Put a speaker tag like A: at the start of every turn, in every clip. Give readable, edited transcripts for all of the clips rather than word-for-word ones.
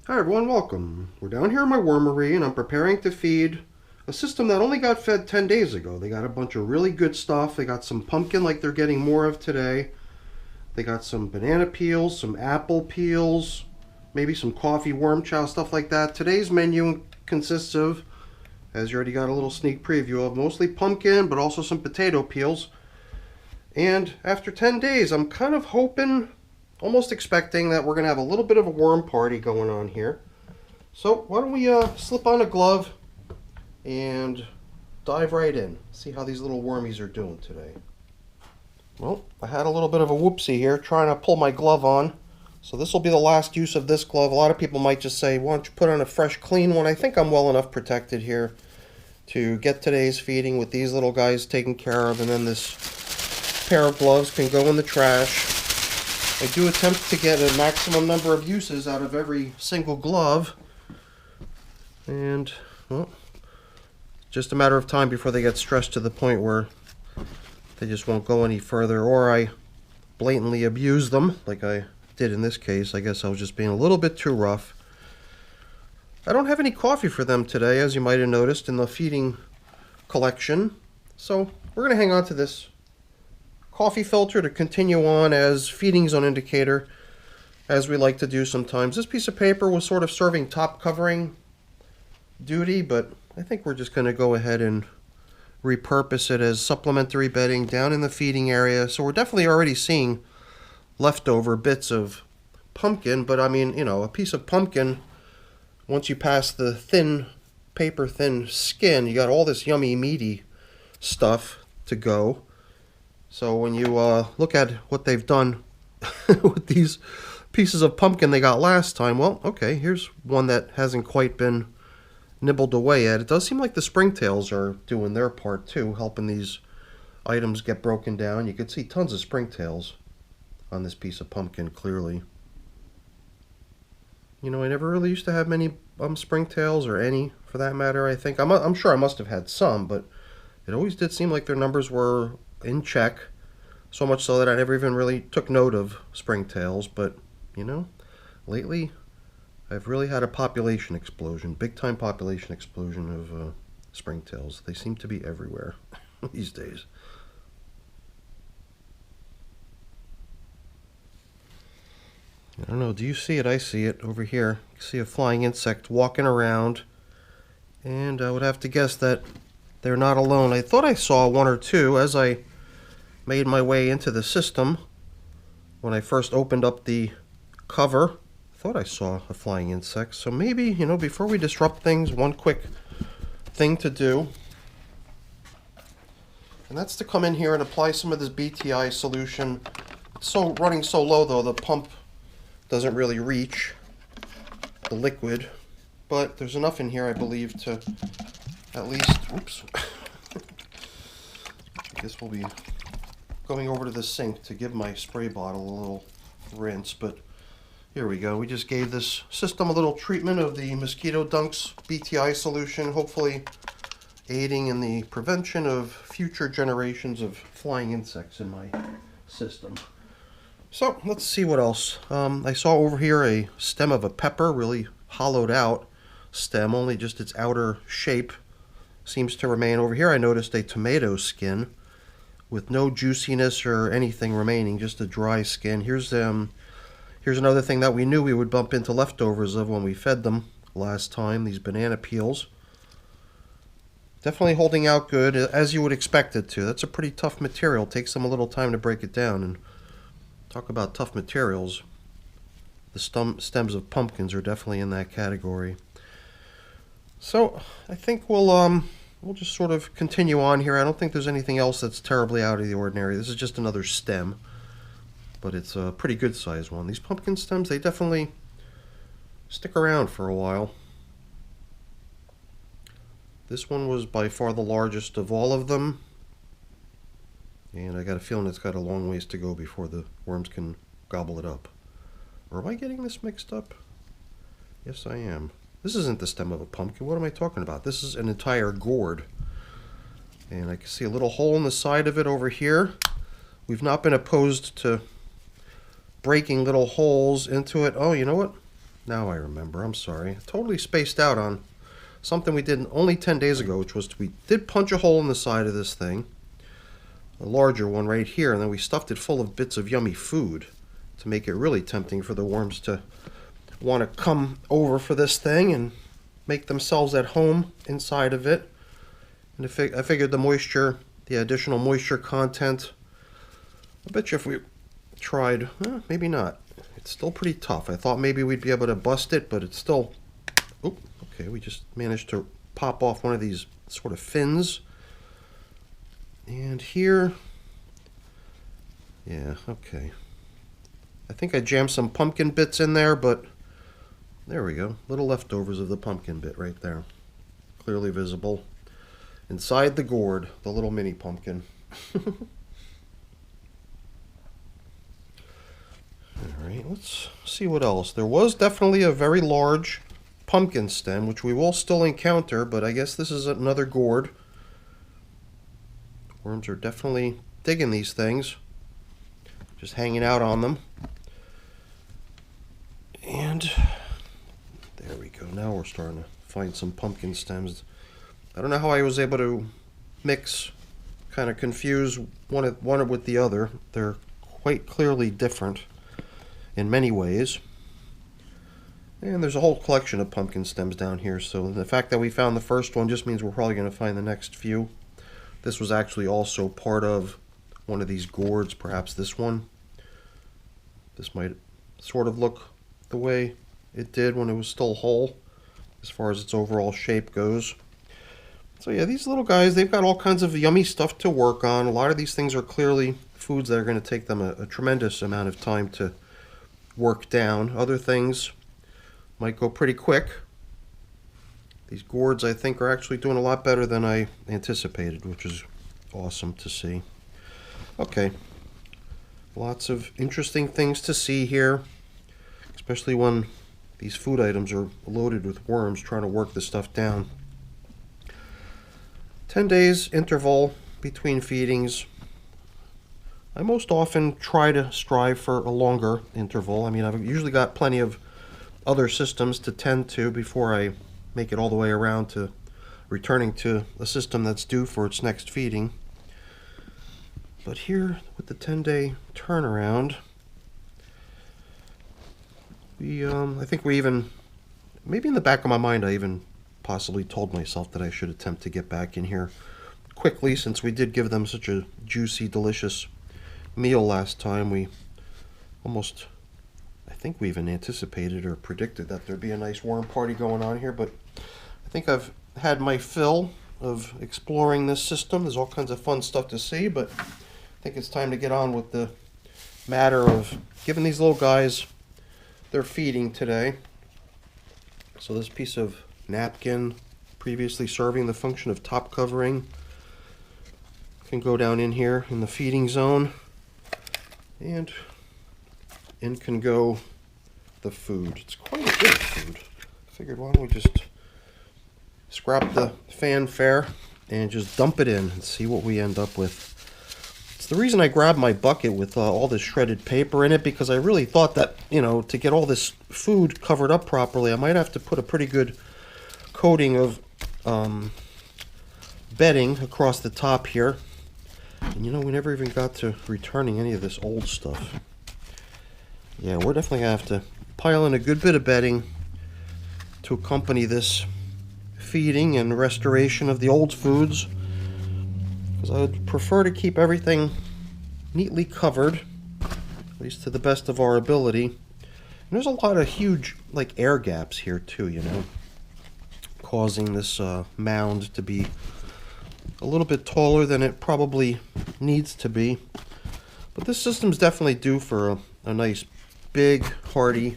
A: Hi everyone, welcome. We're down here in my wormery and I'm preparing to feed a system that only got fed 10 days ago. They got a bunch of really good stuff. They got some pumpkin like they're getting more of today. They got some banana peels, some apple peels, maybe some coffee worm chow, stuff like that. Today's menu consists of, as you already got a little sneak preview of, mostly pumpkin but also some potato peels. And after 10 days, I'm kind of hoping, almost expecting that we're going to have a little bit of a worm party going on here. So why don't we slip on a glove and dive right in. See how these little wormies are doing today. Well, I had a little bit of a whoopsie here trying to pull my glove on. So this will be the last use of this glove. A lot of people might just say, why don't you put on a fresh, clean one? I think I'm well enough protected here to get today's feeding with these little guys taken care of, and then this pair of gloves can go in the trash. I do attempt to get a maximum number of uses out of every single glove. And, well, just a matter of time before they get stressed to the point where they just won't go any further, or I blatantly abuse them, like I did in this case. I guess I was just being a little bit too rough. I don't have any coffee for them today, as you might have noticed in the feeding collection. So we're going to hang on to this coffee filter to continue on as feeding zone indicator, as we like to do sometimes. This piece of paper was sort of serving top covering duty, but I think we're just going to go ahead and repurpose it as supplementary bedding down in the feeding area. So we're definitely already seeing leftover bits of pumpkin, but I mean, you know, a piece of pumpkin, once you pass the thin, paper thin skin, you got all this yummy meaty stuff to go. So when you look at what they've done with these pieces of pumpkin they got last time, well, okay, here's one that hasn't quite been nibbled away at. It does seem like the springtails are doing their part too, helping these items get broken down. You can see tons of springtails on this piece of pumpkin, clearly. You know, I never really used to have many springtails, or any for that matter, I think. I'm sure I must have had some, but it always did seem like their numbers were in check, so much so that I never even really took note of springtails. But, you know, lately I've really had a population explosion, big time population explosion of springtails. They seem to be everywhere these days. I don't know, do you see it? I see it over here. You see a flying insect walking around, and I would have to guess that they're not alone. I thought I saw one or two as I made my way into the system. When I first opened up the cover, I thought I saw a flying insect. So maybe, you know, before we disrupt things, one quick thing to do, and that's to come in here and apply some of this BTI solution. It's so running so low though, the pump doesn't really reach the liquid, but there's enough in here, I believe, to at least, oops, I guess we'll be going over to the sink to give my spray bottle a little rinse, but here we go. We just gave this system a little treatment of the Mosquito Dunks BTI solution, hopefully aiding in the prevention of future generations of flying insects in my system. So let's see what else. I saw over here a stem of a pepper, really hollowed out stem, only just its outer shape seems to remain. Over here I noticed a tomato skin with no juiciness or anything remaining, just a dry skin. Here's another thing that we knew we would bump into leftovers of when we fed them last time, these banana peels. Definitely holding out good, as you would expect it to. That's a pretty tough material. It takes them a little time to break it down, and talk about tough materials. The stems of pumpkins are definitely in that category. So I think we'll just sort of continue on here. I don't think there's anything else that's terribly out of the ordinary. This is just another stem, but it's a pretty good sized one. These pumpkin stems, they definitely stick around for a while. This one was by far the largest of all of them, and I got a feeling it's got a long ways to go before the worms can gobble it up. Or am I getting this mixed up? Yes, I am. This isn't the stem of a pumpkin. What am I talking about? This is an entire gourd. And I can see a little hole in the side of it over here. We've not been opposed to breaking little holes into it. Oh, you know what? Now I remember. I'm sorry. I totally spaced out on something we did only 10 days ago, which was we did punch a hole in the side of this thing. A larger one right here, and then we stuffed it full of bits of yummy food to make it really tempting for the worms to want to come over for this thing and make themselves at home inside of it. And I figured the moisture, the additional moisture content, I bet you if we tried, maybe not. It's still pretty tough. I thought maybe we'd be able to bust it, but it's still, okay, we just managed to pop off one of these sort of fins. And here, yeah, okay. I think I jammed some pumpkin bits in there, but there we go. Little leftovers of the pumpkin bit right there. Clearly visible. Inside the gourd, the little mini pumpkin. Alright, let's see what else. There was definitely a very large pumpkin stem, which we will still encounter, but I guess this is another gourd. Worms are definitely digging these things. Just hanging out on them. And there we go. Now we're starting to find some pumpkin stems. I don't know how I was able to mix, kind of confuse one with the other. They're quite clearly different in many ways. And there's a whole collection of pumpkin stems down here, so the fact that we found the first one just means we're probably going to find the next few. This was actually also part of one of these gourds, perhaps this one. This might sort of look the way it did when it was still whole, as far as its overall shape goes. So yeah, these little guys, they've got all kinds of yummy stuff to work on. A lot of these things are clearly foods that are going to take them a tremendous amount of time to work down. Other things might go pretty quick. These gourds, I think, are actually doing a lot better than I anticipated, which is awesome to see. Okay, lots of interesting things to see here, especially when these food items are loaded with worms trying to work this stuff down. 10 days interval between feedings. I most often try to strive for a longer interval. I mean, I've usually got plenty of other systems to tend to before I make it all the way around to returning to a system that's due for its next feeding. But here, with the 10-day turnaround, I think we even, maybe in the back of my mind, I even possibly told myself that I should attempt to get back in here quickly, since we did give them such a juicy, delicious meal last time. We almost, I think we even anticipated or predicted that there'd be a nice worm party going on here, but I think I've had my fill of exploring this system. There's all kinds of fun stuff to see, but I think it's time to get on with the matter of giving these little guys their feeding today. So this piece of napkin, previously serving the function of top covering, can go down in here in the feeding zone, and in can go the food. It's quite a bit of food. I figured, why don't we just scrap the fanfare and just dump it in and see what we end up with. It's the reason I grabbed my bucket with all this shredded paper in it, because I really thought that, you know, to get all this food covered up properly, I might have to put a pretty good coating of bedding across the top here. And you know, we never even got to returning any of this old stuff. Yeah, we're definitely going to have to pile in a good bit of bedding to accompany this feeding and restoration of the old foods, because I would prefer to keep everything neatly covered, at least to the best of our ability. And there's a lot of huge, like, air gaps here too, you know, causing this mound to be a little bit taller than it probably needs to be. But this system's definitely due for a nice big hearty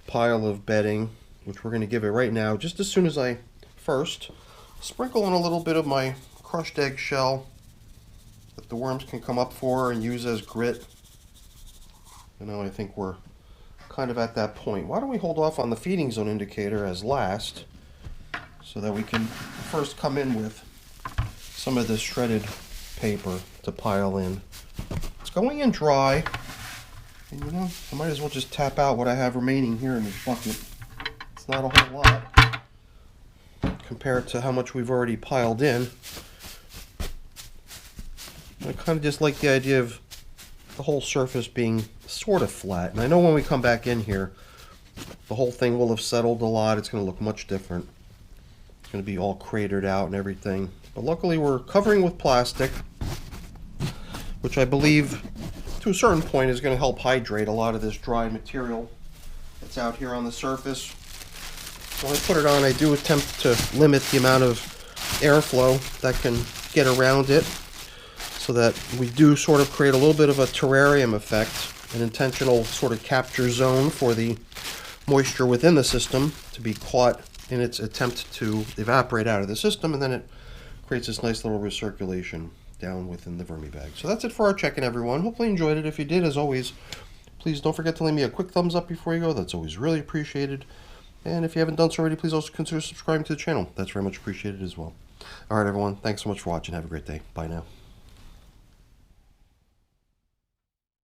A: pile of bedding, which we're going to give it right now, just as soon as I first sprinkle on a little bit of my crushed eggshell that the worms can come up for and use as grit. You know, I think we're kind of at that point. Why don't we hold off on the feeding zone indicator as last, so that we can first come in with some of this shredded paper to pile in. It's going in dry, and you know, I might as well just tap out what I have remaining here in this bucket. It's not a whole lot compared to how much we've already piled in. I kind of just like the idea of the whole surface being sort of flat. And I know when we come back in here, the whole thing will have settled a lot. It's going to look much different. It's going to be all cratered out and everything. But luckily we're covering with plastic, which I believe to a certain point is going to help hydrate a lot of this dry material that's out here on the surface. When I put it on, I do attempt to limit the amount of airflow that can get around it, so that we do sort of create a little bit of a terrarium effect, an intentional sort of capture zone for the moisture within the system to be caught in its attempt to evaporate out of the system, and then it creates this nice little recirculation down within the VermiBag. So that's it for our check-in, everyone. Hopefully you enjoyed it. If you did, as always, please don't forget to leave me a quick thumbs up before you go. That's always really appreciated. And if you haven't done so already, please also consider subscribing to the channel. That's very much appreciated as well. All right, everyone. Thanks so much for watching. Have a great day. Bye now.